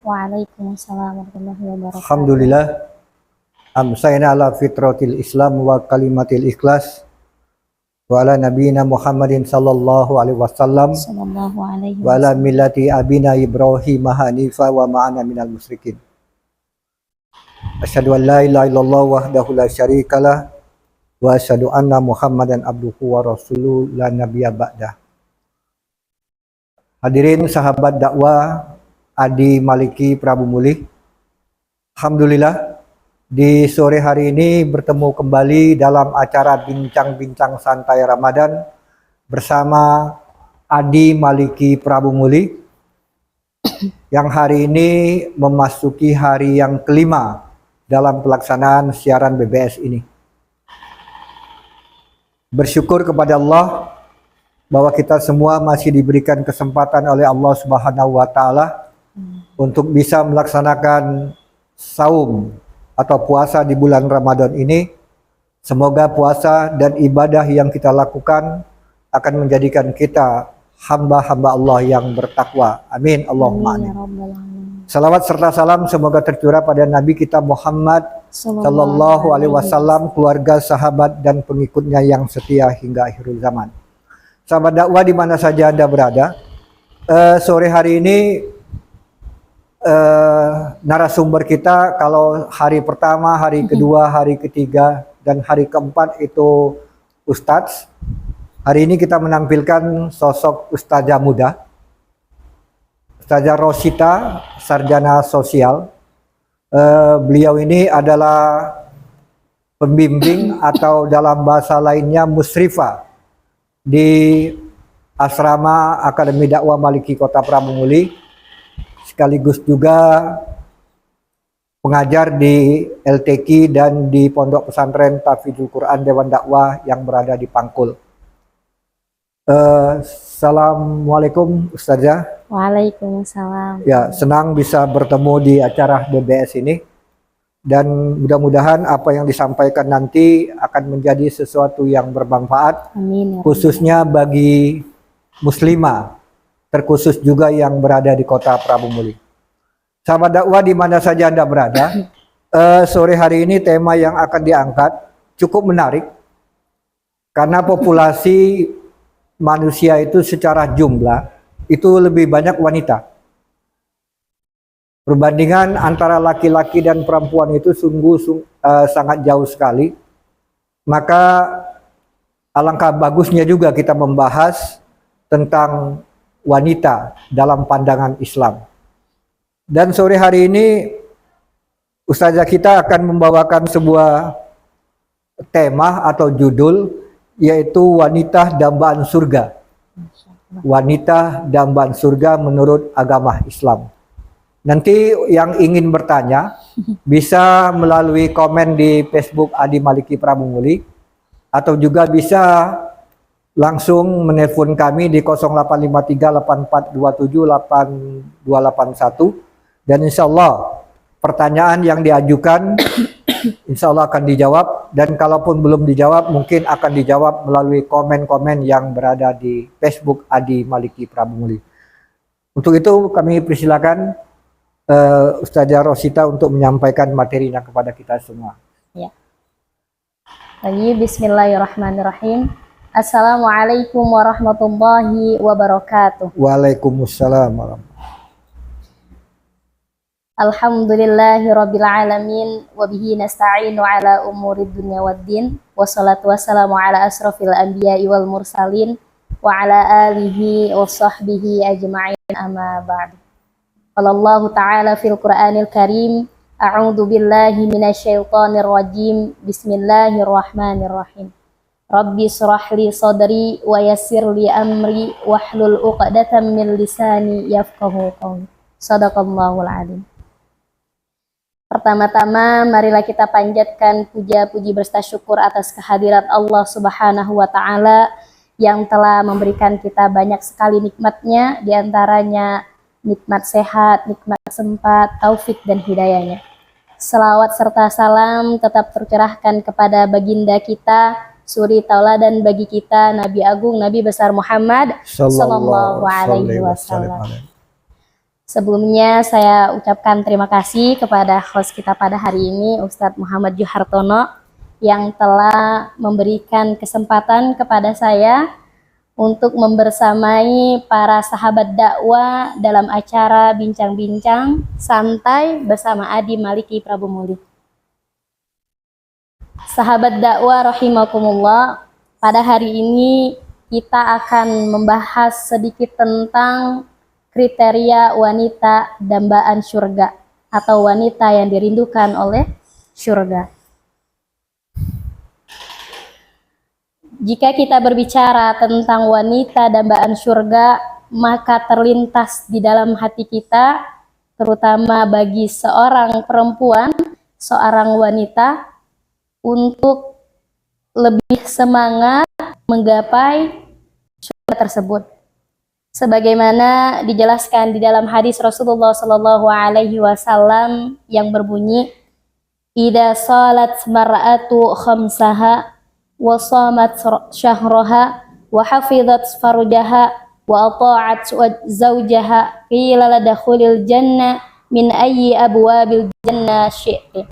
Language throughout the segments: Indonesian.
Waalaikumsalam warahmatullahi wabarakatuh. Alhamdulillah, amsayna ala fitratil Islam wa kalimatil ikhlas wa ala nabiyina Muhammadin sallallahu alaihi wasallam Sallallahu alaihi wa ala wasallam. millati abina Ibrahim hanifa wa ma'ana minal musyrikin. Asyhadu an la ilaha illallah wahdahu la syarikalah wa asyhadu anna Muhammadan abduhu wa rasuluhu la nabiyya ba'dah. Hadirin sahabat dakwah Adi Maliki Prabu Muli, alhamdulillah di sore hari ini bertemu kembali dalam acara bincang-bincang santai Ramadan bersama Adi Maliki Prabu Muli yang hari ini memasuki hari yang kelima dalam pelaksanaan siaran BBS ini. Bersyukur kepada Allah bahwa kita semua masih diberikan kesempatan oleh Allah Subhanahu wa taala untuk bisa melaksanakan saum atau puasa di bulan Ramadan ini. Semoga puasa dan ibadah yang kita lakukan akan menjadikan kita hamba-hamba Allah yang bertakwa. Amin Allahumma amin. Salawat serta salam semoga tercurah pada Nabi kita Muhammad sallallahu alaihi wasallam, keluarga, sahabat dan pengikutnya yang setia hingga akhir zaman. Sahabat dakwah di mana saja Anda berada, sore hari ini narasumber kita kalau hari pertama, hari kedua, hari ketiga, dan hari keempat itu Ustadz. Hari ini kita menampilkan sosok Ustazah muda, Ustazah Rosita, sarjana sosial. Beliau ini adalah pembimbing atau dalam bahasa lainnya musrifah di Asrama Akademi Dakwah Maliki Kota Prabu Muli, sekaligus juga pengajar di LTQ dan di Pondok Pesantren Tahfidzul Quran Dewan Dakwah yang berada di Pangkul. Assalamualaikum Ustazah. Waalaikumsalam. Ya, senang bisa bertemu di acara BBS ini dan mudah-mudahan apa yang disampaikan nanti akan menjadi sesuatu yang bermanfaat. Amin. Khususnya bagi muslimah, terkhusus juga yang berada di Kota Prabu Muli. Sahabat dakwah di mana saja Anda berada, sore hari ini tema yang akan diangkat cukup menarik karena populasi manusia itu secara jumlah itu lebih banyak wanita. Perbandingan antara laki-laki dan perempuan itu sungguh sangat jauh sekali. Maka alangkah bagusnya juga kita membahas tentang wanita dalam pandangan Islam. Dan sore hari ini Ustazah kita akan membawakan sebuah tema atau judul, yaitu wanita dambaan surga. Wanita dambaan surga menurut agama Islam. Nanti yang ingin bertanya bisa melalui komen di Facebook Adi Maliki Prabu Muli, atau juga bisa langsung menelpon kami di 085384278281, dan insya Allah pertanyaan yang diajukan insya Allah akan dijawab, dan kalaupun belum dijawab mungkin akan dijawab melalui komen-komen yang berada di Facebook Adi Maliki Prabu Muli. Untuk itu kami persilakan Ustazah Rosita untuk menyampaikan materinya kepada kita semua. Ya. Baik, bismillahirrahmanirrahim. Assalamualaikum warahmatullahi wabarakatuh. Waalaikumsalam warahmatullahi. Alhamdulillahi rabbil alamin, wabihi nasta'inu ala umurid dunya waddin, wassalatu wassalamu ala asrafil anbiya'i wal mursalin, wa ala alihi wa sahbihi ajma'in, amma ba'du. Qalallahu ta'ala fil Qur'anil Karim, a'udzu billahi minasyaitonir rajim, bismillahirrahmanirrahim. Rabbi shrah li sadri wa yassir li amri wahlul 'uqdatam min lisani yafqahu qawli. Shadaqallahul adzim. Pertama-tama marilah kita panjatkan puja-puji bersyukur atas kehadirat Allah Subhanahu wa taala yang telah memberikan kita banyak sekali nikmatnya, diantaranya nikmat sehat, nikmat sempat, taufik dan hidayahnya. Selawat serta salam tetap tercurahkan kepada baginda kita, suri tauladan bagi kita, Nabi Agung, Nabi besar Muhammad sallallahu alaihi wasallam. Sebelumnya saya ucapkan terima kasih kepada host kita pada hari ini, Ustadz Muhammad Juhartono, yang telah memberikan kesempatan kepada saya untuk membersamai para sahabat dakwah dalam acara bincang-bincang santai bersama Adi Maliki Prabu Muli. Sahabat dakwah rahimakumullah, pada hari ini kita akan membahas sedikit tentang kriteria wanita dambaan surga atau wanita yang dirindukan oleh surga. Jika kita berbicara tentang wanita dambaan surga, maka terlintas di dalam hati kita, terutama bagi seorang perempuan, seorang wanita, untuk lebih semangat menggapai surga tersebut. Sebagaimana dijelaskan di dalam hadis Rasulullah Shallallahu Alaihi Wasallam yang berbunyi, "Ida salat mar'atu khamsaha, wa shamat syahraha, wa hafizat farjaha, wa ata'at zawjaha, qila la dakhulil jannah min ayyi abwabil jannah syi'ti."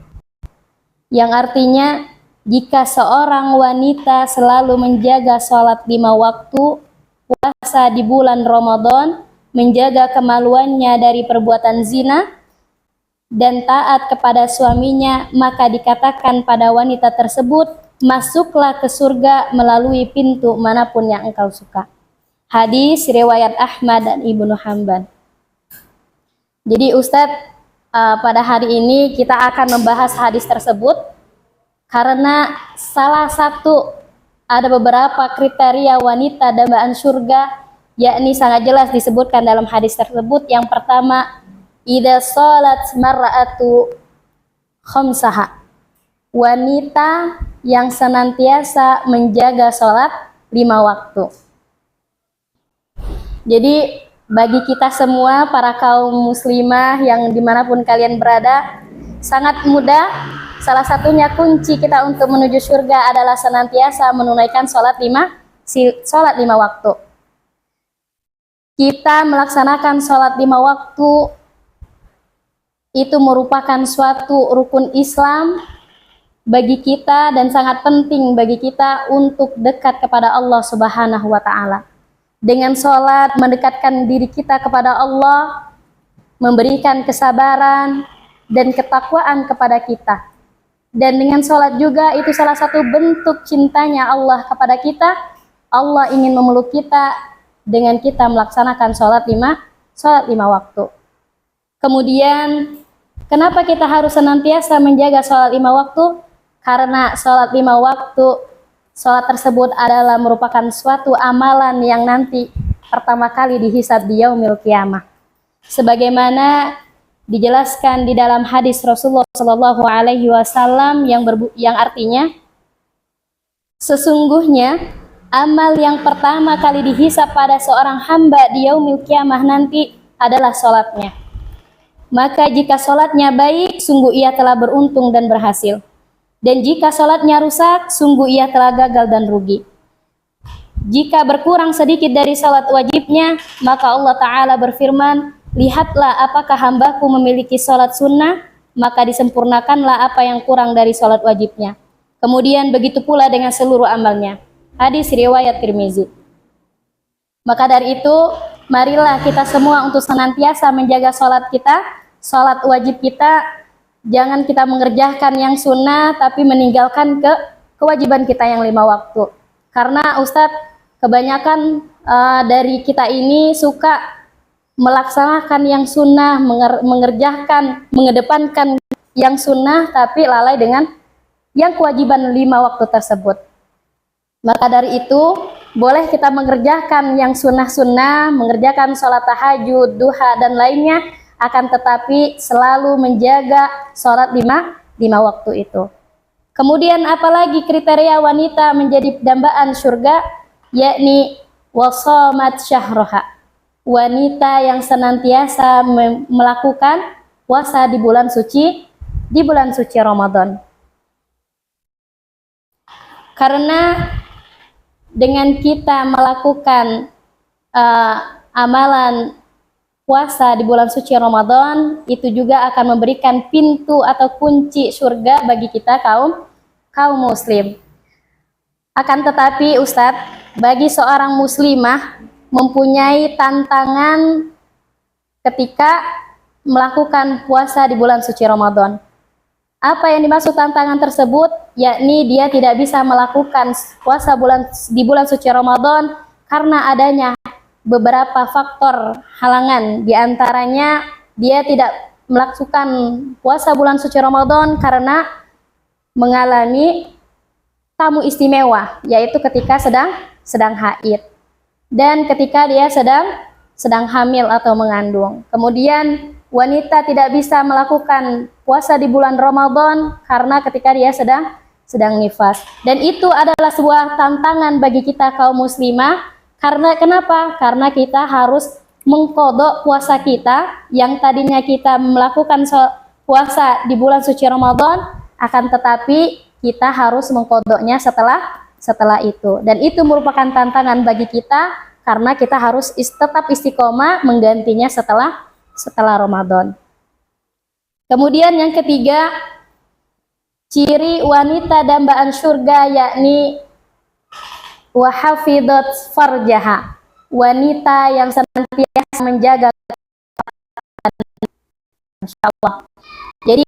Yang artinya, jika seorang wanita selalu menjaga sholat 5 waktu, puasa di bulan Ramadan, menjaga kemaluannya dari perbuatan zina, dan taat kepada suaminya, maka dikatakan pada wanita tersebut, masuklah ke surga melalui pintu manapun yang engkau suka. Hadis riwayat Ahmad dan Ibnu Hanbal. Jadi Ustadz, pada hari ini kita akan membahas hadis tersebut karena salah satu ada beberapa kriteria wanita dambaan surga, yakni sangat jelas disebutkan dalam hadis tersebut. Yang pertama, idza shalat mar'atu khamsaha, wanita yang senantiasa menjaga sholat 5 waktu. Jadi bagi kita semua para kaum muslimah yang dimanapun kalian berada, sangat mudah. Salah satunya kunci kita untuk menuju surga adalah senantiasa menunaikan sholat 5 waktu. Kita melaksanakan sholat 5 waktu itu merupakan suatu rukun Islam bagi kita dan sangat penting bagi kita untuk dekat kepada Allah Subhanahu wa Ta'ala. Dengan sholat mendekatkan diri kita kepada Allah, memberikan kesabaran dan ketakwaan kepada kita. Dan dengan sholat juga itu salah satu bentuk cintanya Allah kepada kita. Allah ingin memeluk kita dengan kita melaksanakan sholat 5 waktu. Kemudian kenapa kita harus senantiasa menjaga sholat 5 waktu? Karena sholat 5 waktu, sholat tersebut adalah merupakan suatu amalan yang nanti pertama kali dihisab di yaumil qiyamah. Sebagaimana dijelaskan di dalam hadis Rasulullah Shallallahu Alaihi Wasallam yang artinya, sesungguhnya amal yang pertama kali dihisab pada seorang hamba di yaumil qiyamah nanti adalah sholatnya. Maka jika sholatnya baik, sungguh ia telah beruntung dan berhasil. Dan jika sholatnya rusak, sungguh ia telah gagal dan rugi. Jika berkurang sedikit dari sholat wajibnya, maka Allah Ta'ala berfirman, lihatlah apakah hambaku memiliki sholat sunnah, maka disempurnakanlah apa yang kurang dari sholat wajibnya. Kemudian begitu pula dengan seluruh amalnya. Hadis riwayat Tirmizi. Maka dari itu, marilah kita semua untuk senantiasa menjaga sholat kita, sholat wajib kita. Jangan kita mengerjakan yang sunnah, tapi meninggalkan kewajiban kita yang 5 waktu. Karena Ustadz, kebanyakan dari kita ini suka melaksanakan yang sunnah, mengedepankan yang sunnah, tapi lalai dengan yang kewajiban 5 waktu tersebut. Maka dari itu, boleh kita mengerjakan yang sunnah-sunnah, mengerjakan sholat tahajud, duha, dan lainnya, akan tetapi selalu menjaga sholat 5 waktu itu. Kemudian apalagi kriteria wanita menjadi dambaan surga, yakni wasomat syahroha, wanita yang senantiasa melakukan puasa di bulan suci Ramadan. Karena dengan kita melakukan amalan puasa di bulan suci Ramadan itu juga akan memberikan pintu atau kunci surga bagi kita kaum muslim. Akan tetapi Ustadz, bagi seorang muslimah mempunyai tantangan ketika melakukan puasa di bulan suci Ramadan. Apa yang dimaksud tantangan tersebut? Yakni dia tidak bisa melakukan puasa di bulan suci Ramadan karena adanya beberapa faktor halangan. Di antaranya dia tidak melakukan puasa bulan suci Ramadan karena mengalami tamu istimewa, yaitu ketika sedang haid dan ketika dia sedang hamil atau mengandung. Kemudian wanita tidak bisa melakukan puasa di bulan Ramadan karena ketika dia sedang nifas. Dan itu adalah sebuah tantangan bagi kita kaum muslimah. Karena kenapa? Karena kita harus mengkodok puasa kita yang tadinya kita melakukan puasa di bulan suci Ramadan, akan tetapi kita harus mengkodoknya setelah itu. Dan itu merupakan tantangan bagi kita karena kita harus tetap istiqomah menggantinya setelah Ramadan. Kemudian yang ketiga, ciri wanita dambaan surga yakni wahafidhat farjaha, wanita yang senantiasa menjaga insyaallah. Jadi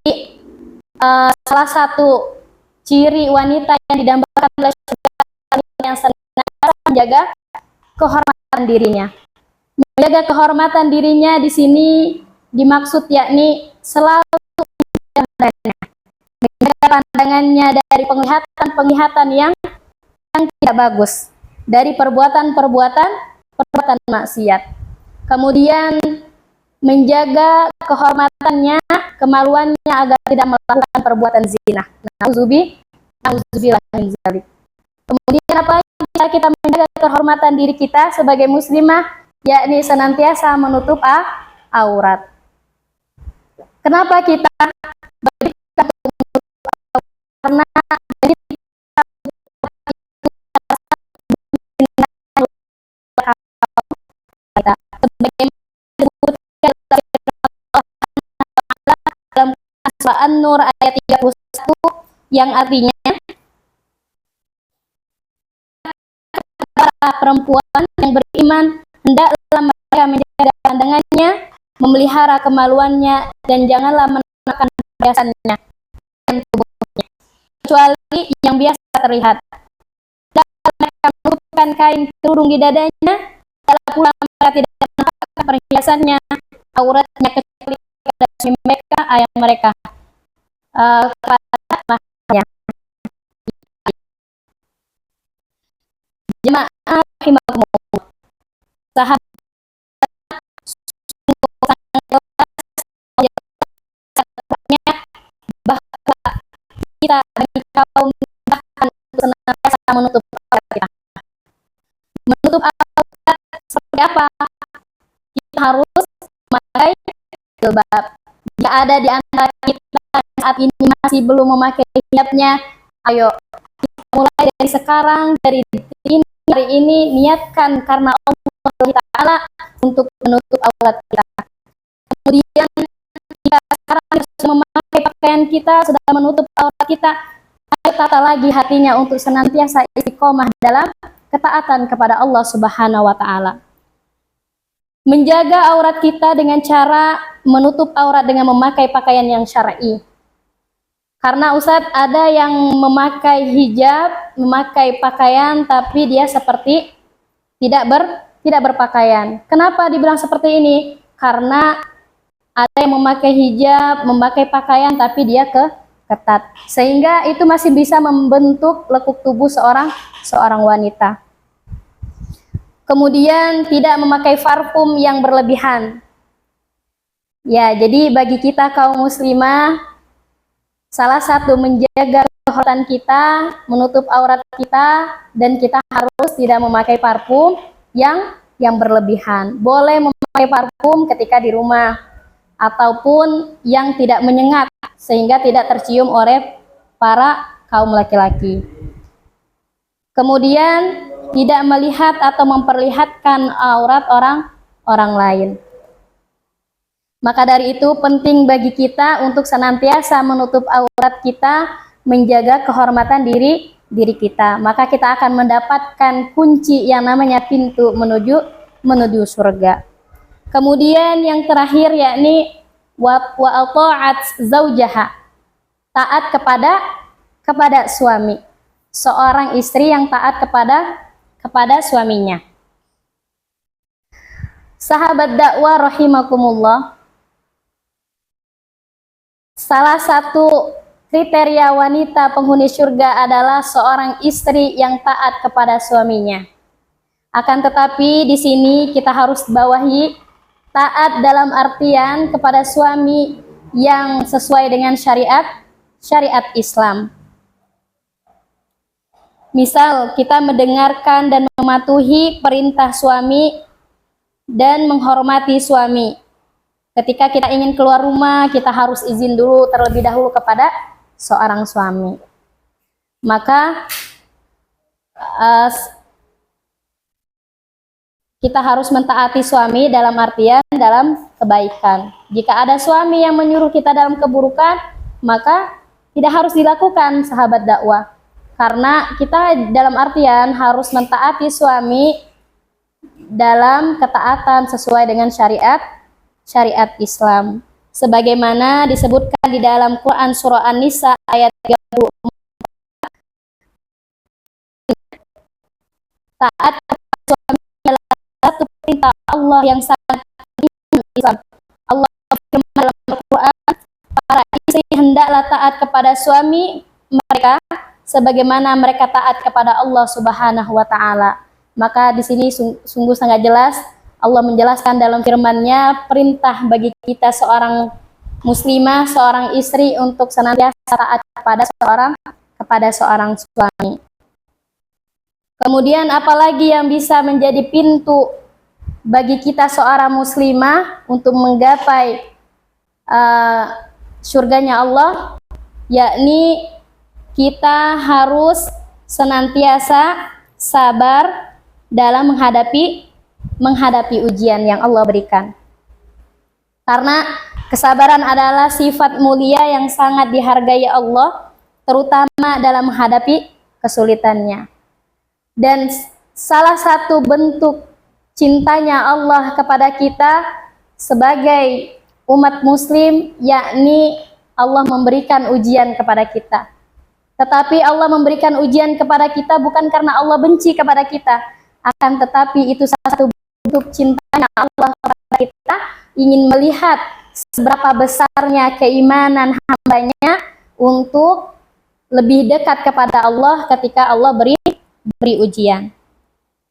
salah satu ciri wanita yang didambakan oleh surga yang senantiasa menjaga kehormatan dirinya. Menjaga kehormatan dirinya di sini dimaksud yakni selalu menjaga pandangannya dari penglihatan yang tidak bagus, dari perbuatan maksiat. Kemudian menjaga kehormatannya, kemaluannya agar tidak melakukan perbuatan zina. Nauzubillah min dzalik. Kemudian apa kita menjaga kehormatan diri kita sebagai muslimah, yakni senantiasa menutup aurat. Kenapa kita karena dalam surah An-Nur ayat 31 yang artinya para perempuan yang beriman hendaklah mereka menjaga pandangannya, memelihara kemaluannya, dan janganlah menampakkan perhiasannya dan tubuhnya kecuali yang biasa terlihat. Dan mereka menutupkan kain kerudung di dadanya, dalam pula mereka tidak menampakkan perhiasannya, auratnya kecuali kepada suami mereka, ayah mereka, kepada mahramnya. Jemaah rahimakumullah, sahabat bahwa kita bagi kaum bahkan senantiasa menutup aurat kita. Menutup aurat seperti apa? Kita harus memakai jilbab. Jika ada di antara kita saat ini masih belum memakai hijabnya, ayo kita mulai dari sekarang, dari hari ini niatkan karena Allah Ta'ala untuk menutup aurat kita. Kemudian jika sekarang sudah memakai pakaian kita, sudah menutup aurat kita, ayo tata lagi hatinya untuk senantiasa istiqomah dalam ketaatan kepada Allah Subhanahu wa Ta'ala. Menjaga aurat kita dengan cara menutup aurat dengan memakai pakaian yang syar'i. Karena Ustadz ada yang memakai hijab, memakai pakaian tapi dia seperti tidak berpakaian. Kenapa dibilang seperti ini? Karena ada yang memakai hijab, memakai pakaian tapi dia ketat. Sehingga itu masih bisa membentuk lekuk tubuh seorang wanita. Kemudian tidak memakai parfum yang berlebihan. Ya, jadi bagi kita kaum muslimah, salah satu menjaga kehormatan kita, menutup aurat kita, dan kita harus tidak memakai parfum yang berlebihan. Boleh memakai parfum ketika di rumah, ataupun yang tidak menyengat, sehingga tidak tercium oleh para kaum laki-laki. Kemudian tidak melihat atau memperlihatkan aurat orang lain. Maka dari itu penting bagi kita untuk senantiasa menutup aurat kita, menjaga kehormatan diri kita. Maka kita akan mendapatkan kunci yang namanya pintu menuju surga. Kemudian yang terakhir yakni wa ta'at zaujaha, taat kepada suami. Seorang istri yang taat kepada suaminya. Sahabat dakwah rahimakumullah, salah satu kriteria wanita penghuni surga adalah seorang istri yang taat kepada suaminya. Akan tetapi di sini kita harus bawahi taat dalam artian kepada suami yang sesuai dengan syariat Islam. Misal kita mendengarkan dan mematuhi perintah suami dan menghormati suami. Ketika kita ingin keluar rumah, kita harus izin dulu terlebih dahulu kepada seorang suami. Maka kita harus mentaati suami dalam artian dalam kebaikan. Jika ada suami yang menyuruh kita dalam keburukan, maka tidak harus dilakukan, sahabat dakwah. Karena kita dalam artian harus mentaati suami dalam ketaatan sesuai dengan syariat Islam. Sebagaimana disebutkan di dalam Quran surah An-Nisa ayat 34, taat kepada suami adalah satu perintah Allah yang sangat penting Islam. Allah firman dalam Al-Quran, para istri hendaklah taat kepada suami mereka sebagaimana mereka taat kepada Allah Subhanahu wa taala. Maka di sini sungguh sangat jelas Allah menjelaskan dalam firman-Nya perintah bagi kita seorang muslimah, seorang istri untuk senantiasa taat kepada seorang suami. Kemudian apalagi yang bisa menjadi pintu bagi kita seorang muslimah untuk menggapai surganya Allah, yakni kita harus senantiasa sabar dalam menghadapi ujian yang Allah berikan. Karena kesabaran adalah sifat mulia yang sangat dihargai Allah, terutama dalam menghadapi kesulitannya. Dan salah satu bentuk cintanya Allah kepada kita sebagai umat muslim, yakni Allah memberikan ujian kepada kita. Tetapi Allah memberikan ujian kepada kita bukan karena Allah benci kepada kita, akan tetapi itu salah satu bentuk cintanya Allah kepada kita, ingin melihat seberapa besarnya keimanan hambanya untuk lebih dekat kepada Allah ketika Allah beri ujian.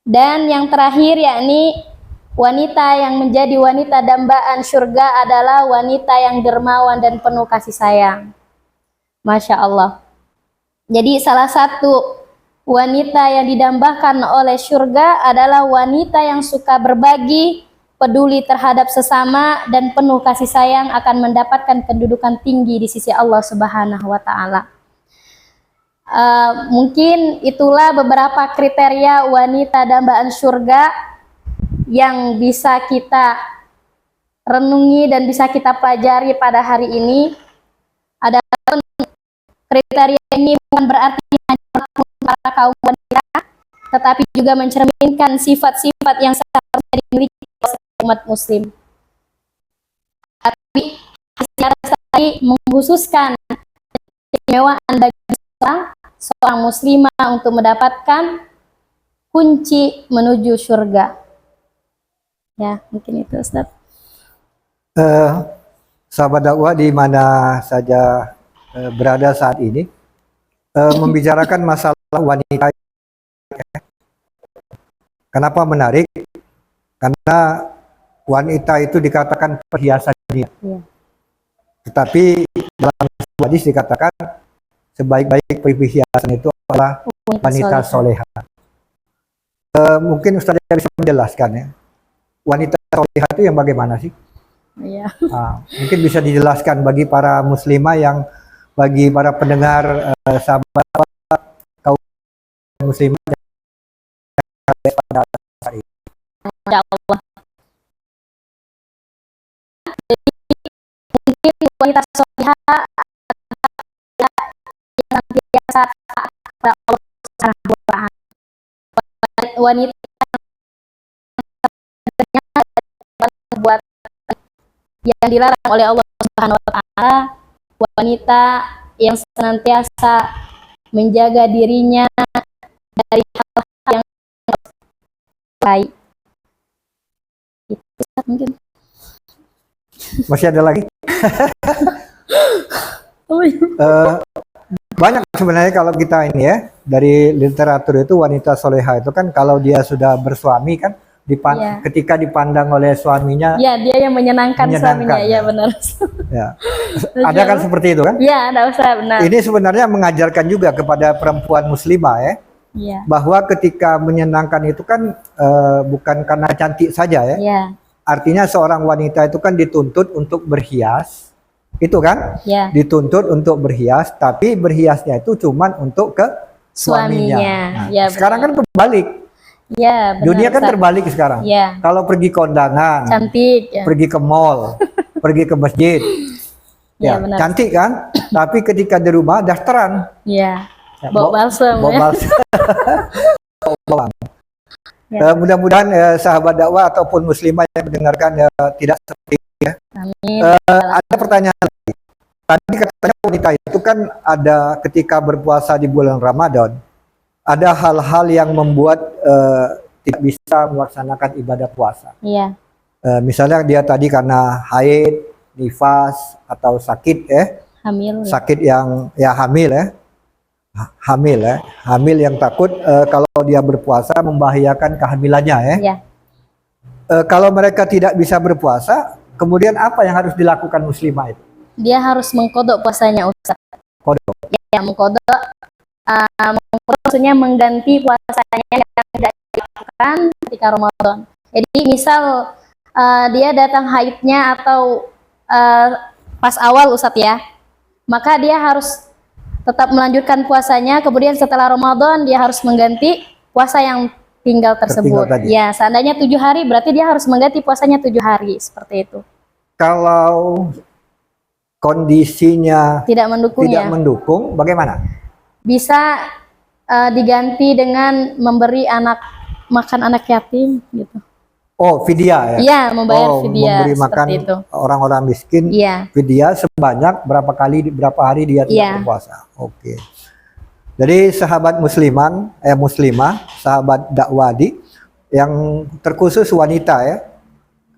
Dan yang terakhir yakni wanita yang menjadi wanita dambaan surga adalah wanita yang dermawan dan penuh kasih sayang. Masya Allah. Jadi salah satu wanita yang didambakan oleh surga adalah wanita yang suka berbagi, peduli terhadap sesama, dan penuh kasih sayang, akan mendapatkan kedudukan tinggi di sisi Allah Subhanahu wa taala. Mungkin itulah beberapa kriteria wanita dambaan surga yang bisa kita renungi dan bisa kita pelajari pada hari ini. Adapun kriteria ini bukan berarti hanya para kaum wanita, tetapi juga mencerminkan sifat-sifat yang seharusnya dimiliki oleh umat muslim. Tapi secara tadi mengkhususkan keistimewaan bagi seorang muslimah untuk mendapatkan kunci menuju surga. Ya, mungkin itu Ustaz. Sahabat dakwah di mana saja berada saat ini, membicarakan masalah wanita. Kenapa menarik? Karena wanita itu dikatakan perhiasan dunia. Ya. Tetapi dalam hadis dikatakan sebaik-baik perhiasan itu adalah wanita soleha. Mungkin Ustaz bisa menjelaskan ya, wanita soleha itu yang bagaimana sih? Ya. Mungkin bisa dijelaskan bagi para muslimah bagi para pendengar sahabat kaum muslimah pada hari ini. Insya Allah. Jadi wanita solihah yang senantiasa taat kepada Allah Subhanahu wa Ta'ala. Wanita yang buat yang dilarang oleh Allah Subhanahu wa Ta'ala, wanita yang senantiasa menjaga dirinya dari hal-hal yang baik. Itu mungkin. Masih ada lagi? Banyak sebenarnya kalau kita ini ya, dari literatur itu wanita soleha itu kan kalau dia sudah bersuami kan, Iya. ketika dipandang oleh suaminya, Ya, dia yang menyenangkan suaminya. Menyenangkan, Ya, ya. benar. ya. Ada kan seperti itu kan? Ya, ada Ustaz, benar. Ini sebenarnya mengajarkan juga kepada perempuan muslimah ya, Iya. bahwa ketika menyenangkan itu kan bukan karena cantik saja ya. Iya. Artinya seorang wanita itu kan dituntut untuk berhias, itu kan? Ya. Dituntut untuk berhias, tapi berhiasnya itu cuman untuk ke suaminya. Nah, Ya, sekarang benar. kan berbalik. Ya, benar, Dunia kan Ustaz. terbalik sekarang. Ya. Kalau pergi kondangan, Cantik ya. pergi ke mall, pergi ke masjid, Ya, ya, benar. cantik kan? Tapi ketika di rumah dasteran. Ya. Ya, Bau balsam bau ya. balsam. Bau bawang. Ya. Mudah-mudahan sahabat dakwah ataupun muslimah yang mendengarkan tidak seperti itu ya. Amin. Ada pertanyaan lagi. Tadi katanya wanita itu kan ada ketika berpuasa di bulan Ramadan, ada hal-hal yang membuat tidak bisa melaksanakan ibadah puasa. Iya. Misalnya dia tadi karena haid, nifas atau sakit Hamil. Ya. sakit yang ya hamil ya. Hamil yang takut kalau dia berpuasa membahayakan kehamilannya ya. Ya. Kalau mereka tidak bisa berpuasa, kemudian apa yang harus dilakukan muslimah itu? Dia harus mengkodok puasanya, Ustaz. Kodok. Ya, mengkodok. Maksudnya mengganti puasanya yang tidak dilakukan ketika Ramadan. Jadi misal dia datang haidnya atau pas awal Ustaz ya, maka dia harus tetap melanjutkan puasanya, kemudian setelah Ramadan dia harus mengganti puasa yang tinggal tersebut. Tertinggal tadi. Ya, seandainya 7 hari berarti dia harus mengganti puasanya 7 hari, seperti itu. Kalau kondisinya Tidak mendukung tidak ya. mendukung, bagaimana? Bisa diganti dengan memberi makan anak yatim gitu. Oh, fidyah ya? Iya, membayar fidyah memberi makan seperti itu. orang-orang miskin. Iya. Fidyah sebanyak berapa hari dia tidak berpuasa. Oke. Jadi sahabat muslimah, sahabat dakwadi yang terkhusus wanita ya.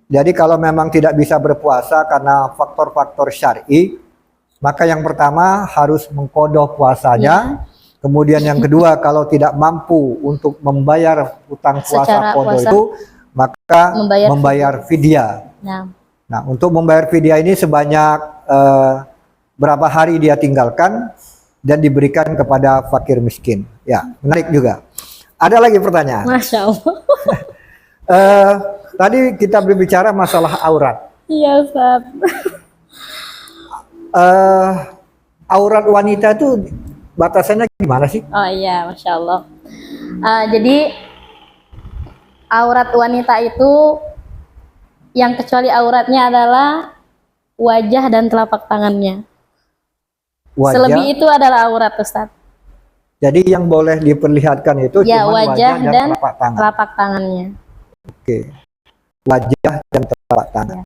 Jadi kalau memang tidak bisa berpuasa karena faktor-faktor syar'i, maka yang pertama harus mengqadha puasanya. Kemudian yang kedua, kalau tidak mampu untuk membayar utang puasa qadha itu, maka membayar fidyah. Nah, untuk membayar fidyah ini sebanyak berapa hari dia tinggalkan dan diberikan kepada fakir miskin. Ya, menarik juga. Ada lagi pertanyaan? Masya Allah. Tadi kita berbicara masalah aurat. Iya, Ustaz. Aurat wanita itu batasannya gimana sih? Oh iya, Masya Allah. Jadi aurat wanita itu yang kecuali auratnya adalah wajah dan telapak tangannya. Selebih itu adalah aurat, Ustaz. Jadi yang boleh diperlihatkan itu ya, cuma wajah dan telapak tangannya. Oke. Wajah dan telapak tangan. Ya.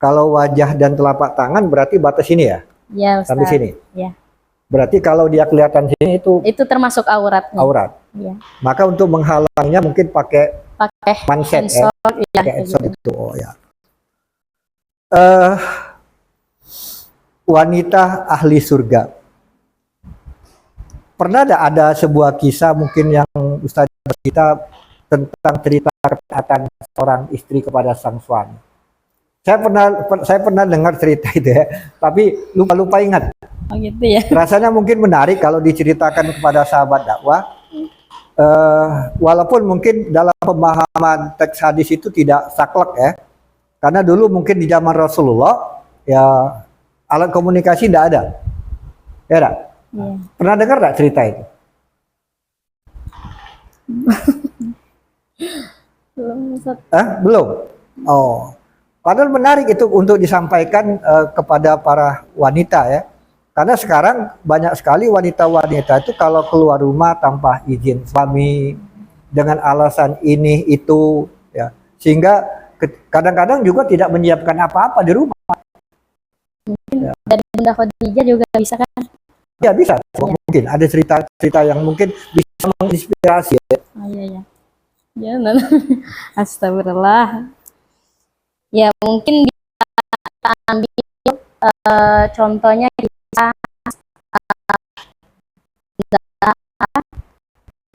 Kalau wajah dan telapak tangan berarti batas ini ya? Ya, Ustaz. Sampai sini? Ya. Berarti kalau dia kelihatan sini itu termasuk auratnya. Aurat. Ya. Maka untuk menghalangnya mungkin pakai manset ya. Ya, pakai headset itu. Oh ya. Wanita ahli surga. Pernah ada sebuah kisah mungkin yang Ustaz kita tentang cerita ketaatan seorang istri kepada sang suami. Saya pernah dengar cerita itu ya, tapi lupa ingat. Oh gitu ya. Rasanya mungkin menarik kalau diceritakan kepada sahabat dakwah. Walaupun mungkin dalam pemahaman teks hadis itu tidak saklek ya. Karena dulu mungkin di zaman Rasulullah ya alat komunikasi tidak ada. Ya enggak? Ya. Pernah dengar enggak cerita itu? Belum, Ustaz. Belum. Oh. Padahal menarik itu untuk disampaikan kepada para wanita ya. Karena sekarang banyak sekali wanita-wanita itu kalau keluar rumah tanpa izin suami dengan alasan ini itu ya. Sehingga kadang-kadang juga tidak menyiapkan apa-apa di rumah. Mungkin dari Bunda Khadijah juga bisa kan? Ya bisa, mungkin ada cerita-cerita yang mungkin bisa menginspirasi ya. Oh iya ya. Ya, astagfirullah. Ya mungkin kita ambil contohnya kisah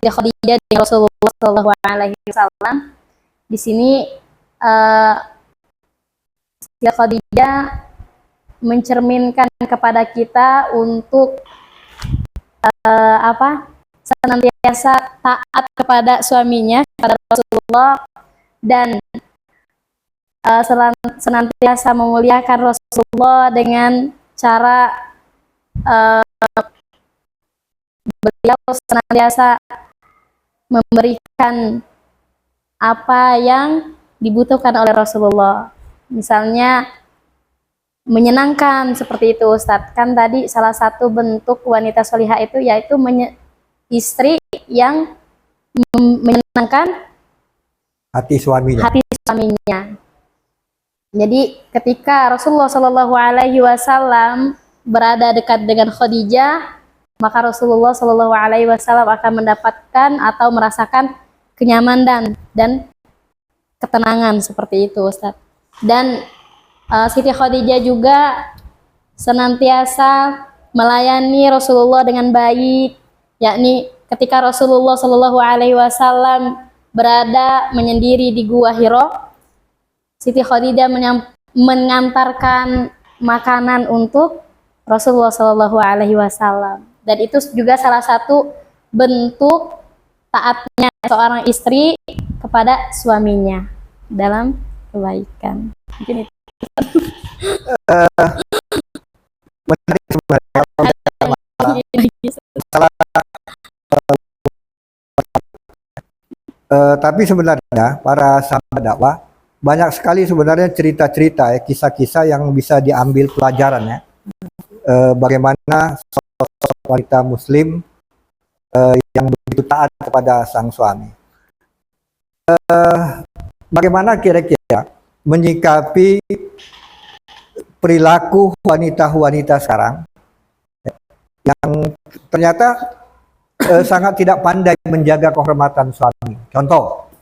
Khadijah dari Rasulullah Shallallahu Alaihi Wasallam. Di sini Khadijah mencerminkan kepada kita untuk senantiasa taat kepada suaminya, kepada Rasulullah, dan senantiasa memuliakan Rasulullah dengan cara beliau senantiasa memberikan apa yang dibutuhkan oleh Rasulullah. Misalnya menyenangkan seperti itu, Ustadz. Kan tadi salah satu bentuk wanita solihah itu yaitu istri yang menyenangkan hati suaminya. Jadi ketika Rasulullah Shallallahu Alaihi Wasallam berada dekat dengan Khadijah, maka Rasulullah Shallallahu Alaihi Wasallam akan mendapatkan atau merasakan kenyamanan dan ketenangan seperti itu, Ustaz. Dan Siti Khadijah juga senantiasa melayani Rasulullah dengan baik, yakni ketika Rasulullah Shallallahu Alaihi Wasallam berada menyendiri di Gua Hiro, Siti Khadijah mengantarkan makanan untuk Rasulullah Shallallahu Alaihi Wasallam, dan itu juga salah satu bentuk taatnya seorang istri kepada suaminya dalam kebaikan. Mungkin itu. Menarik sebenarnya. Tapi sebenarnya para sahabat dakwah banyak sekali sebenarnya cerita-cerita ya, kisah-kisah yang bisa diambil pelajaran ya. Bagaimana sosok wanita muslim yang begitu taat kepada sang suami. Bagaimana kira-kira menyikapi perilaku wanita-wanita sekarang yang ternyata sangat tidak pandai menjaga kehormatan suami. Contoh,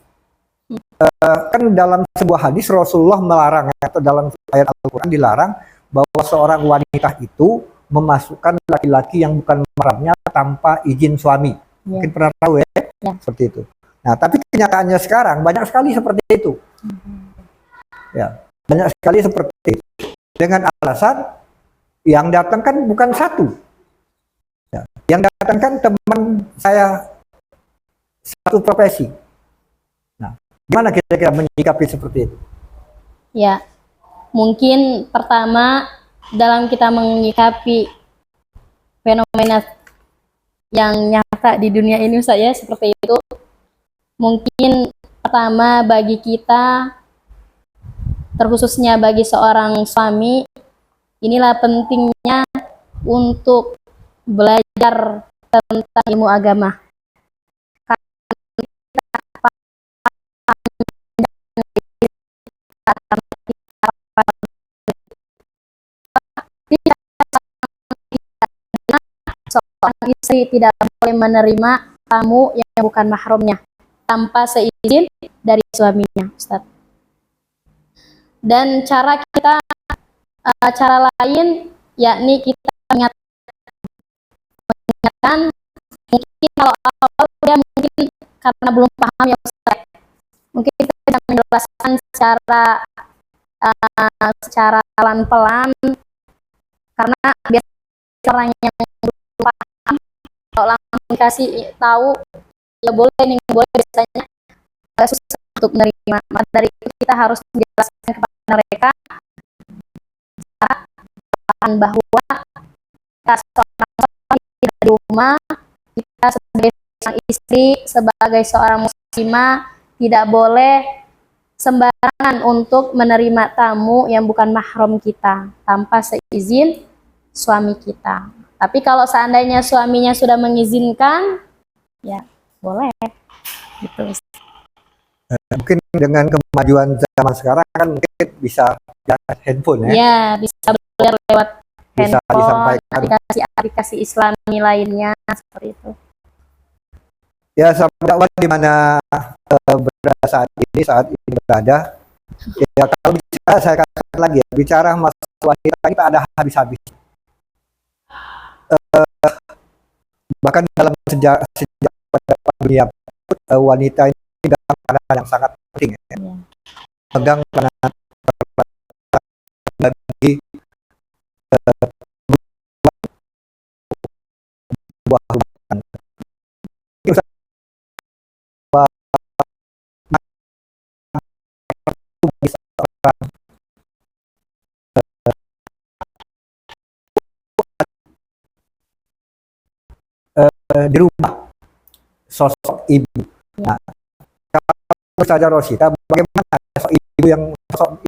kan dalam sebuah hadis Rasulullah melarang, atau dalam ayat Al-Quran dilarang bahwa seorang wanita itu memasukkan laki-laki yang bukan mahramnya tanpa izin suami. Mungkin pernah tahu ya, seperti itu. Nah, tapi kenyataannya sekarang banyak sekali seperti itu. Ya, banyak sekali seperti itu. Dengan alasan yang datang kan bukan satu. Ya, yang datang kan teman saya satu profesi. Gimana kira-kira menyikapi seperti itu? Ya, mungkin pertama dalam kita menyikapi fenomena yang nyata di dunia ini saya seperti itu, mungkin pertama bagi kita, terkhususnya bagi seorang suami, inilah pentingnya untuk belajar tentang ilmu agama. Seorang istri tidak boleh menerima tamu yang bukan mahramnya tanpa seizin dari suaminya, Ustaz. Dan cara lain yakni kita mengingatkan, mungkin kalau awal dia mungkin karena belum paham ya Ustaz, mungkin kita tidak menjelaskan secara pelan-pelan, karena biasanya orang yang belum paham kalau langsung dikasih tahu ya boleh nih boleh, biasanya agak susah untuk menerima. Maka dari itu kita harus menjelaskan kepada mereka bahwa kita seorang di rumah, kita sebagai seorang istri, sebagai seorang muslimah tidak boleh sembarangan untuk menerima tamu yang bukan mahram kita tanpa seizin suami kita. Tapi kalau seandainya suaminya sudah mengizinkan, ya boleh. Gitu. Mungkin dengan kemajuan zaman sekarang kan mungkin bisa handphone ya. Ya, bisa belajar lewat Bisa handphone, disampaikan. aplikasi Islami lainnya seperti itu. Ya, sahabat dakwah di mana berada saat ini berada. Ya, kalau bicara, saya katakan lagi ya, bicara masalah wanita kita ada habis-habis. Bahkan dalam sejak pada dunia wanita ini pegang peranan yang sangat penting ya. Pegang peranan bagi sebuah hubungan. Di rumah sosok ibu. Nah, kalau Ustazah Rosyita, bagaimana sosok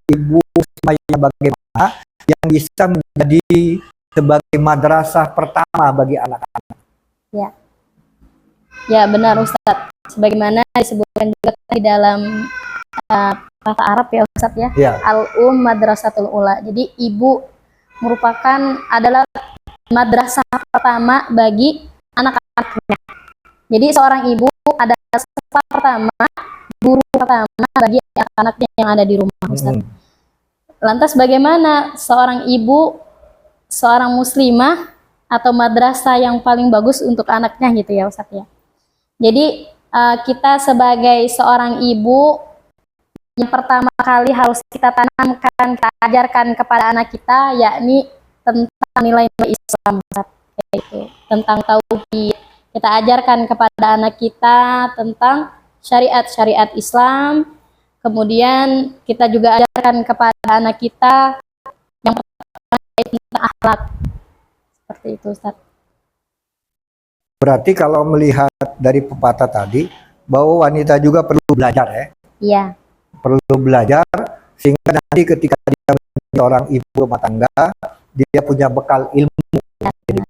ibu bagaimana yang bisa menjadi sebagai madrasah pertama bagi anak-anak? Ya. Ya, benar Ustadz. Sebagaimana disebutkan juga di dalam kata Arab ya Ustadz ya. Ya. Madrasatul ula. Jadi ibu merupakan adalah madrasah pertama bagi anak-anaknya. Jadi seorang ibu adalah sekolah pertama, guru pertama bagi anak-anaknya yang ada di rumah Ustadz. Lantas bagaimana seorang ibu, seorang muslimah atau madrasah yang paling bagus untuk anaknya gitu ya Ustadz ya. Jadi kita sebagai seorang ibu yang pertama kali harus kita tanamkan, kita ajarkan kepada anak kita yakni tentang nilai-nilai Islam, yaitu tentang tauhid. Kita ajarkan kepada anak kita tentang syariat-syariat Islam. Kemudian kita juga ajarkan kepada anak kita yang pertama yaitu tentang akhlak. Seperti itu Ustaz. Berarti kalau melihat dari pepatah tadi bahwa wanita juga perlu belajar ya. Iya. Perlu belajar sehingga nanti ketika dia menjadi seorang ibu rumah tangga dia punya bekal ilmu. Jadi,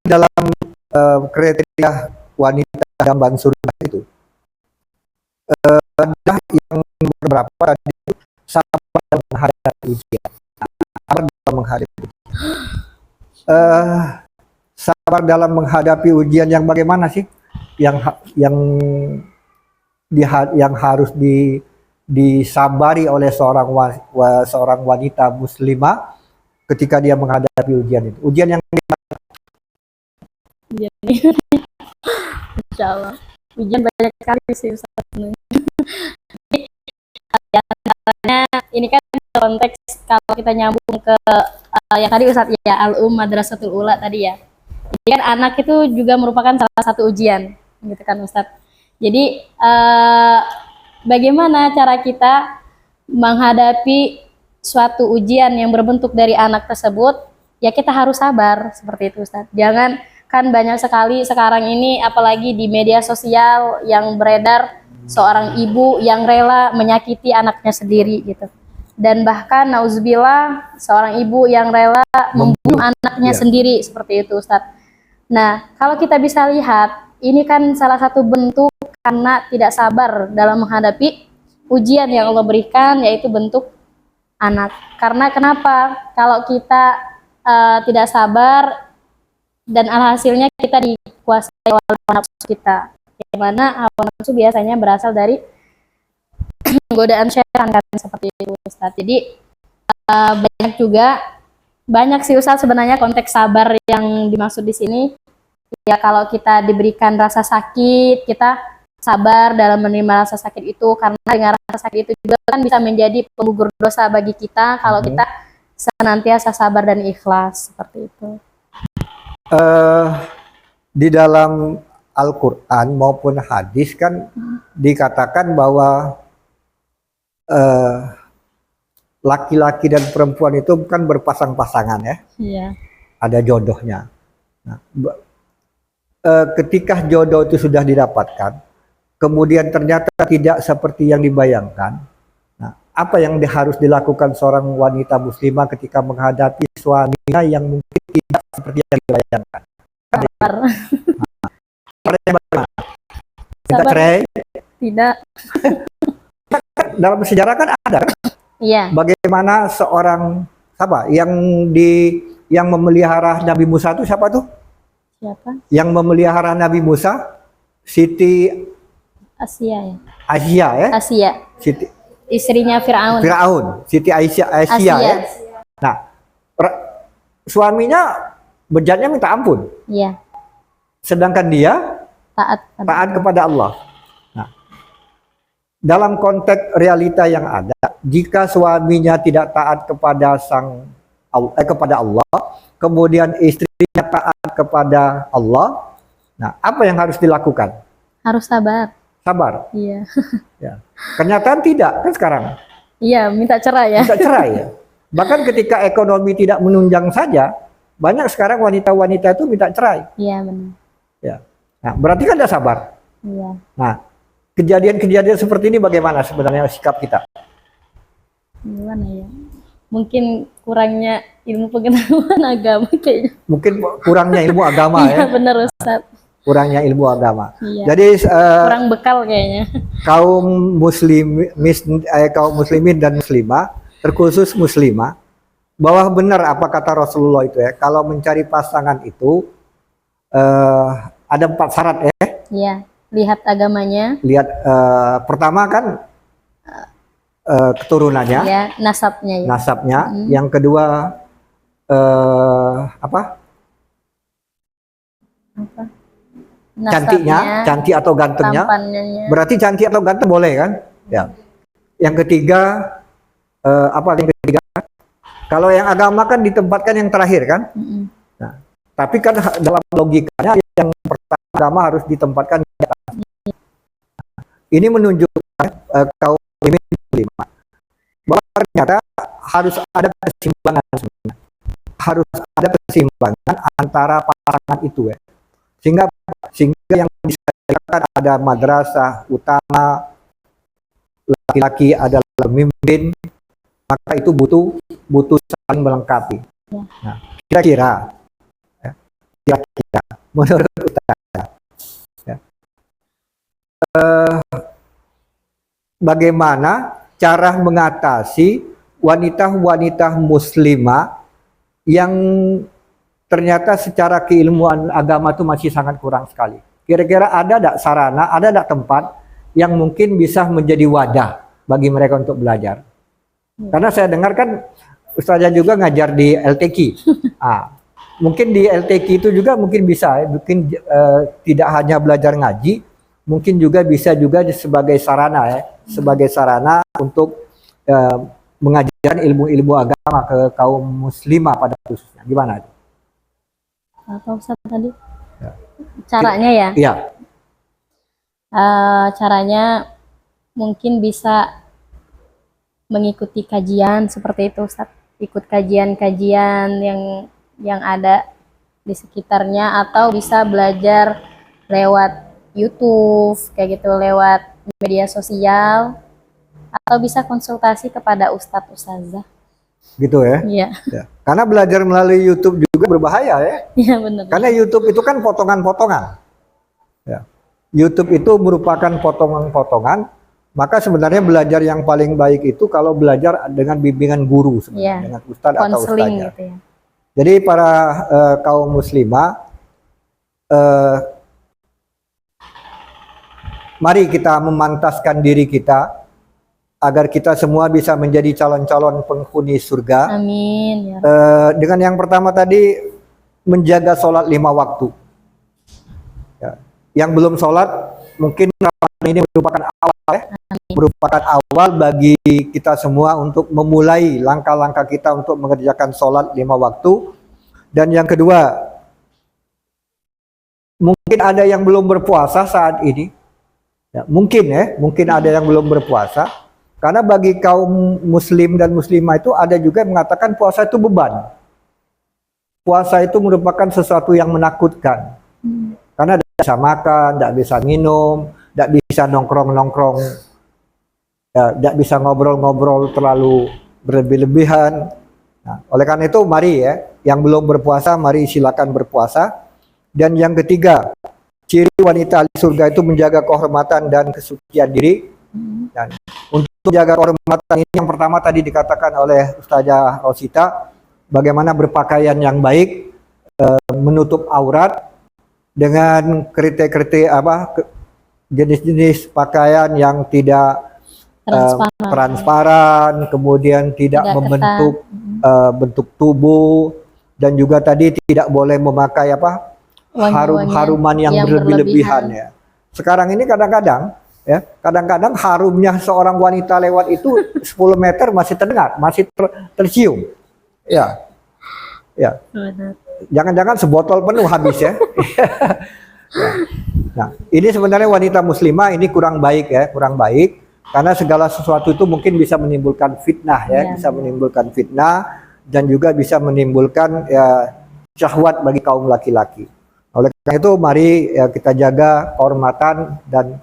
dalam kriteria wanita jamban surga itu ada yang berapa tadi sabar dalam menghadapi ujian. Sabar dalam menghadapi ujian yang bagaimana sih yang harus disabari oleh seorang wanita muslimah ketika dia menghadapi ujian itu. Ujian yang Insya Allah ujian banyak sekali sih Ustaz. Ini kan konteks kalau kita nyambung ke yang tadi Ustaz ya, Madrasatul Ula tadi ya. Jadi kan anak itu juga merupakan salah satu ujian, gitu kan Ustaz. Jadi bagaimana cara kita menghadapi suatu ujian yang berbentuk dari anak tersebut? Ya kita harus sabar seperti itu Ustaz. Jangan, kan banyak sekali sekarang ini apalagi di media sosial yang beredar seorang ibu yang rela menyakiti anaknya sendiri gitu. Dan bahkan nauzubillah seorang ibu yang rela membunuh anaknya sendiri seperti itu Ustadz. Nah, kalau kita bisa lihat, ini kan salah satu bentuk karena tidak sabar dalam menghadapi ujian yang Allah berikan, yaitu bentuk anak. Karena kenapa? Kalau kita tidak sabar dan alhasilnya kita dikuasai oleh nafsu kita, yang mana hawa nafsu biasanya berasal dari godaan syaitan kan seperti itu Ustaz. Jadi banyak sih Ustaz sebenarnya konteks sabar yang dimaksud di sini. Ya kalau kita diberikan rasa sakit, kita sabar dalam menerima rasa sakit itu, karena dengan rasa sakit itu juga kan bisa menjadi penggugur dosa bagi kita kalau kita senantiasa sabar dan ikhlas seperti itu. Di dalam Al-Quran maupun hadis kan dikatakan bahwa laki-laki dan perempuan itu bukan berpasang-pasangan ya. Iya. Ada jodohnya. Nah, ketika jodoh itu sudah didapatkan, kemudian ternyata tidak seperti yang dibayangkan. Nah, apa yang harus dilakukan seorang wanita muslimah ketika menghadapi suaminya yang mungkin tidak seperti yang dibayangkan? Sabar. Minta Sabar. cerai? Tidak. Dalam sejarah kan ada. Iya. Bagaimana seorang yang memelihara Nabi Musa itu siapa tuh? Siapa? Yang memelihara Nabi Musa, Siti Asia ya. Asia ya? Asia. Siti Istrinya Firaun. Firaun, Siti Asia ya. Nah, suaminya bejatnya minta ampun. Iya. Sedangkan dia taat kepada Allah. Nah, dalam konteks realita yang ada, jika suaminya tidak taat kepada kepada Allah, kemudian istrinya taat kepada Allah, nah apa yang harus dilakukan? Harus sabar. Sabar. Iya. Ya. Kenyataan tidak kan sekarang. Iya, minta cerai ya. Minta cerai ya. Bahkan ketika ekonomi tidak menunjang saja, banyak sekarang wanita-wanita itu minta cerai. Iya, benar. Ya. Nah, berarti kan tidak sabar. Iya. Nah, kejadian-kejadian seperti ini bagaimana sebenarnya sikap kita? Gimana ya? Mungkin kurangnya ilmu pengetahuan agama kayaknya. Mungkin kurangnya ilmu agama Iya, ya. benar Ustaz. Kurangnya ilmu agama. Iya. Jadi Kurang bekal kayaknya. kaum muslimin dan muslimah, terkhusus muslimah, bahwa benar apa kata Rasulullah itu ya, kalau mencari pasangan itu ada 4 syarat ya. Iya, lihat agamanya. Lihat pertama kan keturunannya, Ya, nasabnya ya. nasabnya. Yang kedua Apa? cantiknya, cantik atau gantengnya. tampannya. Berarti cantik atau ganteng boleh kan? Ya. Yang ketiga apa yang ketiga? Kalau yang agama kan ditempatkan yang terakhir kan? Nah, tapi kan dalam logikanya yang pertama agama harus ditempatkan di atas. Ini menunjukkan kaum muslimah bahwa ternyata harus ada keseimbangan sebenarnya. Harus ada keseimbangan antara pasangan itu ya. Sehingga yang disediakan ada madrasah utama, laki-laki adalah pemimpin, maka itu butuh saling melengkapi. Ya. Nah, kira-kira menurut Ustaz, ya, bagaimana cara mengatasi wanita-wanita muslimah yang ternyata secara keilmuan agama itu masih sangat kurang sekali? Kira-kira ada tidak sarana, ada tidak tempat yang mungkin bisa menjadi wadah bagi mereka untuk belajar? Karena saya dengar kan Ustazah juga ngajar di LTQ. Mungkin di LTQ itu juga mungkin bisa, mungkin tidak hanya belajar ngaji, mungkin juga bisa juga sebagai sarana ya, sebagai sarana untuk mengajarkan ilmu-ilmu agama ke kaum muslimah pada khususnya. Gimana? Apa Ustaz tadi? Ya. Caranya ya? Iya. Caranya mungkin bisa mengikuti kajian seperti itu Ustaz. Ikut kajian-kajian yang ada di sekitarnya, atau bisa belajar lewat YouTube kayak gitu, lewat media sosial, atau bisa konsultasi kepada ustadz ustazah. Gitu ya? Iya. Ya. Karena belajar melalui YouTube juga berbahaya ya. Iya benar. Karena YouTube itu kan potongan-potongan. Ya. YouTube itu merupakan potongan-potongan. Maka sebenarnya belajar yang paling baik itu kalau belajar dengan bimbingan guru sebenarnya, dengan ustadz atau ustazah. Gitu ya. Jadi para kaum muslimah, mari kita memantaskan diri kita agar kita semua bisa menjadi calon-calon penghuni surga. Amin. Ya. Dengan yang pertama tadi, menjaga sholat 5 waktu. Ya. Yang belum sholat, mungkin ini merupakan awal ya. Merupakan awal bagi kita semua untuk memulai langkah-langkah kita untuk mengerjakan sholat 5 waktu. Dan yang kedua, mungkin ada yang belum berpuasa saat ini. Ya, mungkin ada yang belum berpuasa. Karena bagi kaum muslim dan muslimah itu ada juga yang mengatakan puasa itu beban. Puasa itu merupakan sesuatu yang menakutkan. Karena bisa makan, tidak bisa minum, tidak bisa nongkrong-nongkrong, ya, tidak bisa ngobrol-ngobrol terlalu berlebih-lebihan. Nah, oleh karena itu mari ya, yang belum berpuasa mari silakan berpuasa. Dan yang ketiga, ciri wanita ahli surga itu menjaga kehormatan dan kesucian diri. Dan untuk menjaga kehormatan ini yang pertama tadi dikatakan oleh Ustazah Rosita, bagaimana berpakaian yang baik, menutup aurat dengan kriteria jenis-jenis pakaian yang tidak transparan, kemudian tidak membentuk bentuk tubuh, dan juga tadi tidak boleh memakai haruman yang berlebihan ya. Sekarang ini kadang-kadang harumnya seorang wanita lewat itu 10 meter masih terdengar, masih tercium. Ya. Ya. Jangan-jangan sebotol penuh habis ya. Ya. Nah, ini sebenarnya wanita muslimah ini kurang baik ya, kurang baik karena segala sesuatu itu mungkin bisa menimbulkan fitnah ya, bisa menimbulkan fitnah dan juga bisa menimbulkan ya syahwat bagi kaum laki-laki. Oleh karena itu mari ya, kita jaga kehormatan dan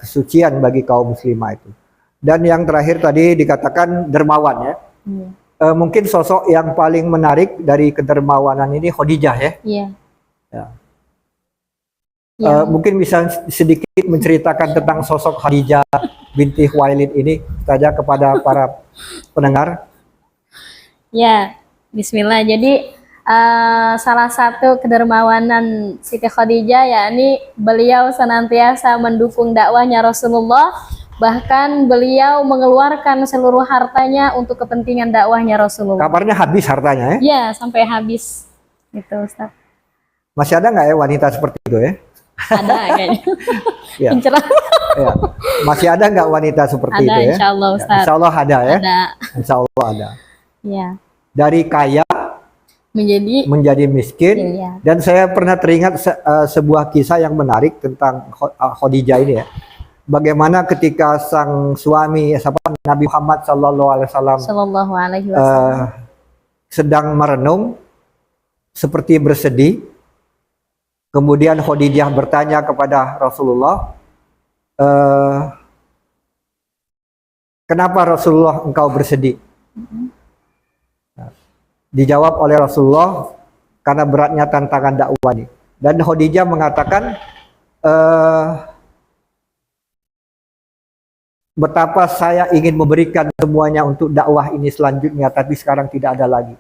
kesucian bagi kaum muslimah itu. Dan yang terakhir tadi dikatakan dermawan ya. Mungkin sosok yang paling menarik dari kedermawanan ini Khadijah ya. Iya. Ya. Mungkin bisa sedikit menceritakan tentang sosok Khadijah binti Khuwailid ini saja kepada para pendengar. Ya, Bismillah. Jadi salah satu kedermawanan Siti Khadijah yakni beliau senantiasa mendukung dakwahnya Rasulullah, bahkan beliau mengeluarkan seluruh hartanya untuk kepentingan dakwahnya Rasulullah. Kabarnya habis hartanya ya? Iya, sampai habis gitu Ustaz. Masih ada nggak ya wanita seperti itu ya? Ada kayaknya. Ya. Ya. Masih ada nggak wanita seperti itu ya? Insya Allah Ustaz. Ya, insya Allah ada ya? Ada. Insya Allah ada. Ya. Dari kaya menjadi miskin. Ya. Dan saya pernah teringat sebuah kisah yang menarik tentang Khadijah ini ya. Bagaimana ketika sang suami Nabi Muhammad Sallallahu Alaihi Wasallam sedang merenung seperti bersedih, kemudian Khadijah bertanya kepada Rasulullah, kenapa Rasulullah engkau bersedih? Dijawab oleh Rasulullah, karena beratnya tantangan dakwah ini. Dan Khadijah mengatakan, betapa saya ingin memberikan semuanya untuk dakwah ini selanjutnya, tapi sekarang tidak ada lagi.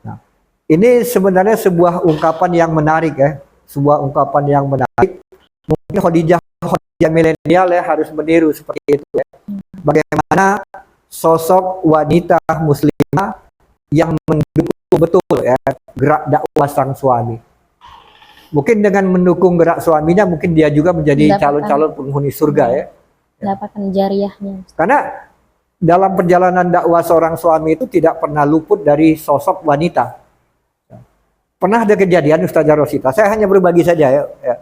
Nah, ini sebenarnya sebuah ungkapan yang menarik ya, sebuah ungkapan yang menarik. Mungkin Khadijah milenial ya harus meniru seperti itu ya. Bagaimana sosok wanita muslimah yang mendukung betul ya gerak dakwah sang suami. Mungkin dengan mendukung gerak suaminya, mungkin dia juga menjadi calon-calon penghuni surga ya. Mendapatkan jariahnya. Karena dalam perjalanan dakwah seorang suami itu tidak pernah luput dari sosok wanita. Pernah ada kejadian Ustazah Rosita, saya hanya berbagi saja ya.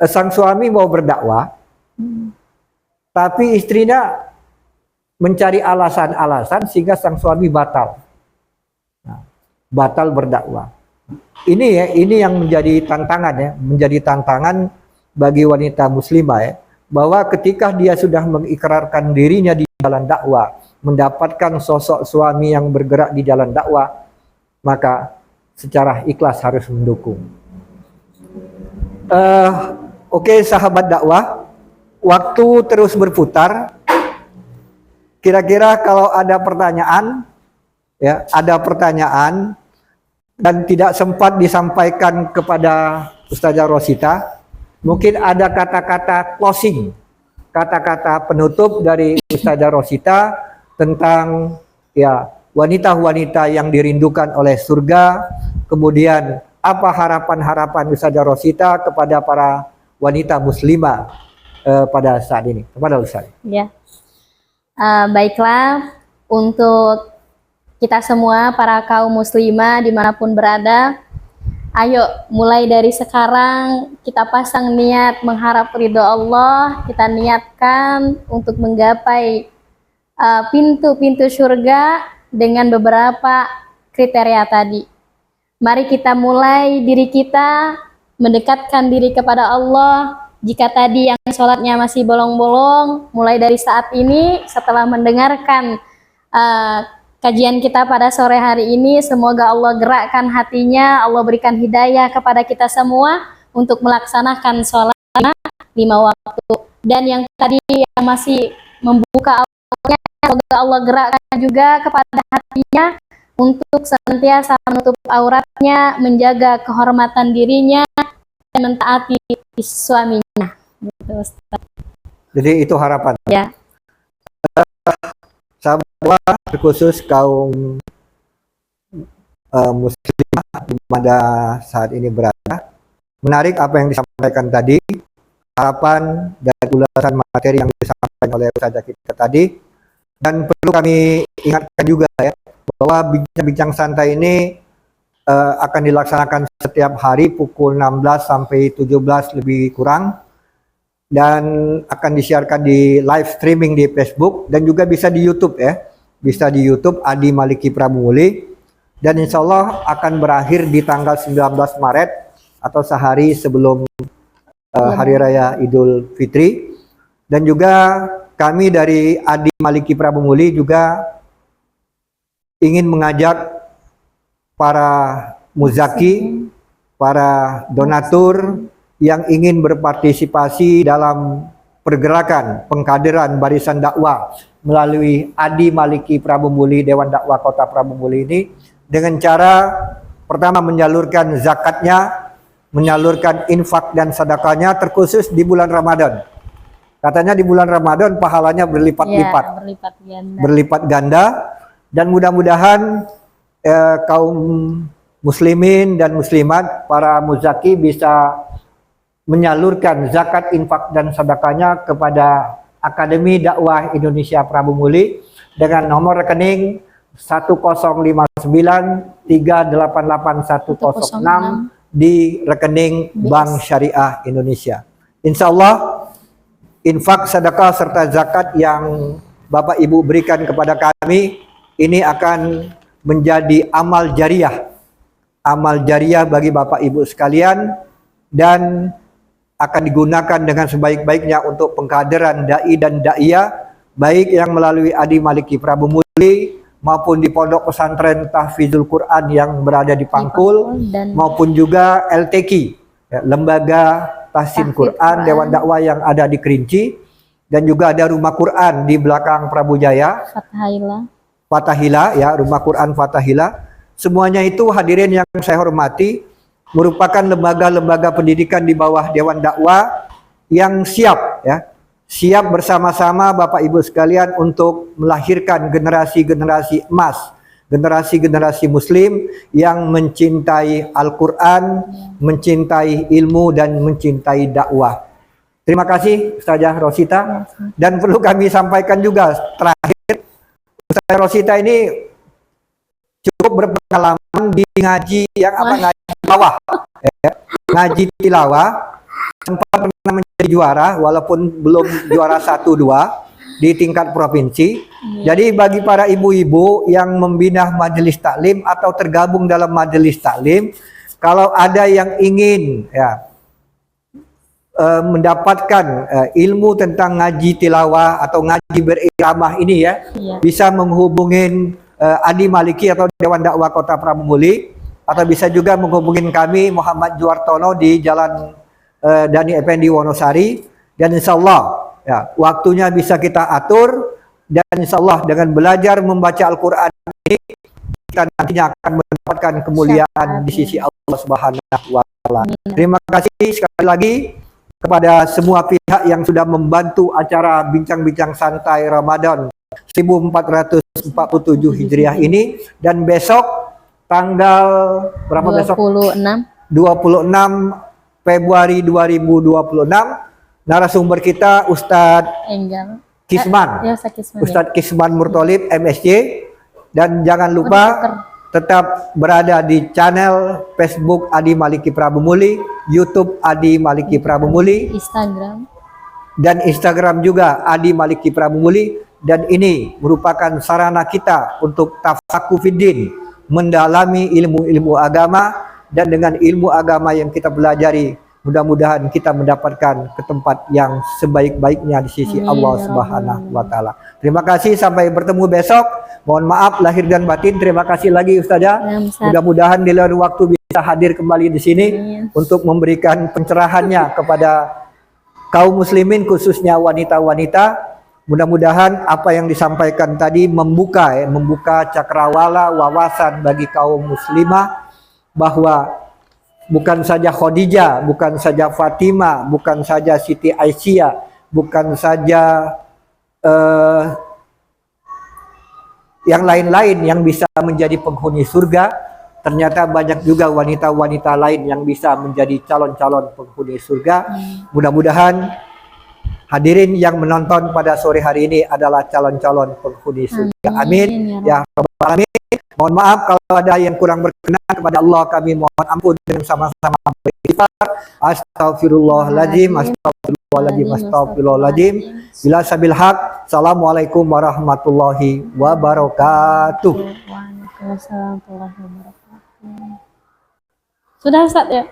Sang suami mau berdakwah, tapi istrinya mencari alasan-alasan sehingga sang suami batal. Batal berdakwah. Ini yang menjadi tantangan ya, menjadi tantangan bagi wanita muslimah ya. Bahwa ketika dia sudah mengikrarkan dirinya di jalan dakwah, mendapatkan sosok suami yang bergerak di jalan dakwah, maka secara ikhlas harus mendukung. Oke, sahabat dakwah, waktu terus berputar. Kira-kira kalau ada pertanyaan, ya, ada pertanyaan dan tidak sempat disampaikan kepada Ustazah Rosita, mungkin ada kata-kata closing, kata-kata penutup dari Ustazah Rosita tentang ya wanita-wanita yang dirindukan oleh surga. Kemudian apa harapan-harapan Ustazah Rosita kepada para wanita muslimah pada saat ini? Kepada Ustaz. Ya. Baiklah, untuk kita semua para kaum muslimah dimanapun berada, ayo mulai dari sekarang kita pasang niat mengharap ridho Allah, kita niatkan untuk menggapai pintu-pintu surga dengan beberapa kriteria tadi. Mari kita mulai diri kita mendekatkan diri kepada Allah. Jika tadi yang sholatnya masih bolong-bolong, mulai dari saat ini setelah mendengarkan kajian kita pada sore hari ini, semoga Allah gerakkan hatinya, Allah berikan hidayah kepada kita semua untuk melaksanakan sholat 5 waktu. Dan yang tadi yang masih membuka awalnya, semoga Allah gerakkan juga kepada hatinya untuk senantiasa menutup auratnya, menjaga kehormatan dirinya, dan mentaati suaminya. Gitu, Ustaz. Jadi itu harapan. Ya. Sahabat terkhusus kaum muslimah pada saat ini berada. Menarik apa yang disampaikan tadi, harapan dan ulasan materi yang disampaikan oleh Ustazah kita tadi. Dan perlu kami ingatkan juga ya, bahwa bincang-bincang santai ini akan dilaksanakan setiap hari pukul 16 sampai 17 lebih kurang, dan akan disiarkan di live streaming di Facebook dan juga bisa di YouTube ya, bisa di YouTube Adi Maliki Pramumuli, dan insya Allah akan berakhir di tanggal 19 Maret atau sehari sebelum Hari Raya Idul Fitri. Dan juga kami dari Adi Maliki Pramumuli juga ingin mengajak para muzaki, para donatur yang ingin berpartisipasi dalam pergerakan pengkaderan barisan dakwah melalui Adi Maliki Pramumuli, Dewan Dakwah Kota Pramumuli ini, dengan cara pertama menyalurkan zakatnya, menyalurkan infak dan sedekahnya, terkhusus di bulan Ramadan. Katanya di bulan Ramadan pahalanya berlipat-lipat, Ya, berlipat ganda, dan mudah-mudahan kaum muslimin dan muslimat, para muzaki bisa menyalurkan zakat, infak dan sedekahnya kepada Akademi Dakwah Indonesia Pramumuli dengan nomor rekening 1059388106 di rekening Bank Syariah Indonesia. Insya Allah infak, sedekah serta zakat yang Bapak Ibu berikan kepada kami ini akan menjadi amal jariah bagi Bapak Ibu sekalian, dan akan digunakan dengan sebaik-baiknya untuk pengkaderan dai dan daiyah, baik yang melalui Adi Maliki Pramumuli maupun di pondok pesantren Tahfizul Quran yang berada di Pangkul, maupun juga LTQ ya, Lembaga Tahsin Quran Dewan Dakwah yang ada di Kerinci, dan juga ada Rumah Quran di belakang Prabu Jaya, Fatahila ya, Rumah Quran Fatahila. Semuanya itu hadirin yang saya hormati merupakan lembaga-lembaga pendidikan di bawah Dewan Dakwah yang siap ya, siap bersama-sama Bapak Ibu sekalian untuk melahirkan generasi-generasi emas, generasi-generasi muslim yang mencintai Al-Qur'an, mencintai ilmu dan mencintai dakwah. Terima kasih Ustazah Rosita. Dan perlu kami sampaikan juga terakhir, Ustazah Rosita ini cukup berpengalaman di ngaji yang ngaji tilawah ya. Ngaji tilawah, sempat pernah menjadi juara walaupun belum juara 1-2 di tingkat provinsi. Jadi bagi para ibu-ibu yang membina majelis taklim atau tergabung dalam majelis taklim, kalau ada yang ingin ya mendapatkan ilmu tentang ngaji tilawah atau ngaji berirama ini ya, bisa menghubungin Adi Maliki atau Dewan Dakwah Kota Pramumuli, atau bisa juga menghubungin kami Muhammad Juwartono di Jalan Dani Effendi Wonosari. Dan insya Allah ya, waktunya bisa kita atur, dan insya Allah dengan belajar membaca Al-Quran ini kita nantinya akan mendapatkan kemuliaan di sisi Allah Subhanahu wa Ta'ala. Terima kasih sekali lagi kepada semua pihak yang sudah membantu acara bincang-bincang santai Ramadan 1447 Hijriah ini. Dan besok tanggal berapa 26 Februari 2026 narasumber kita Ustadz Enggal Kisman, Ustadz Kisman Murtolib MSc. Dan jangan lupa tetap berada di channel Facebook Adi Maliki Pramumuli, YouTube Adi Maliki Pramumuli, dan Instagram juga Adi Maliki Pramumuli. Dan ini merupakan sarana kita untuk tafakuh fiddin, mendalami ilmu-ilmu agama, dan dengan ilmu agama yang kita pelajari, mudah-mudahan kita mendapatkan ke tempat yang sebaik-baiknya di sisi Amin, Allah ya Subhanahu Rabbal wa taala. Terima kasih, sampai bertemu besok. Mohon maaf lahir dan batin. Terima kasih lagi Ustazah. Ya, Ustaz. Mudah-mudahan di lain waktu bisa hadir kembali di sini Amin. untuk memberikan pencerahannya kepada kaum muslimin, khususnya wanita-wanita. Mudah-mudahan apa yang disampaikan tadi membuka cakrawala wawasan bagi kaum muslimah, bahwa bukan saja Khadijah, bukan saja Fatimah, bukan saja Siti Aisyah, bukan saja yang lain-lain yang bisa menjadi penghuni surga. Ternyata banyak juga wanita-wanita lain yang bisa menjadi calon-calon penghuni surga. Mudah-mudahan hadirin yang menonton pada sore hari ini adalah calon-calon penghuni surga. Amin. Ya Rabbal Alamin. Mohon maaf kalau ada yang kurang berkenan, kepada Allah kami mohon ampun dengan sama-sama beristighfar. Astagfirullahaladzim, astagfirullahaladzim, astagfirullahaladzim. Bila sabil haq. Assalamualaikum warahmatullahi wabarakatuh. Waalaikumsalam warahmatullahi wabarakatuh. Sudah Ustaz ya?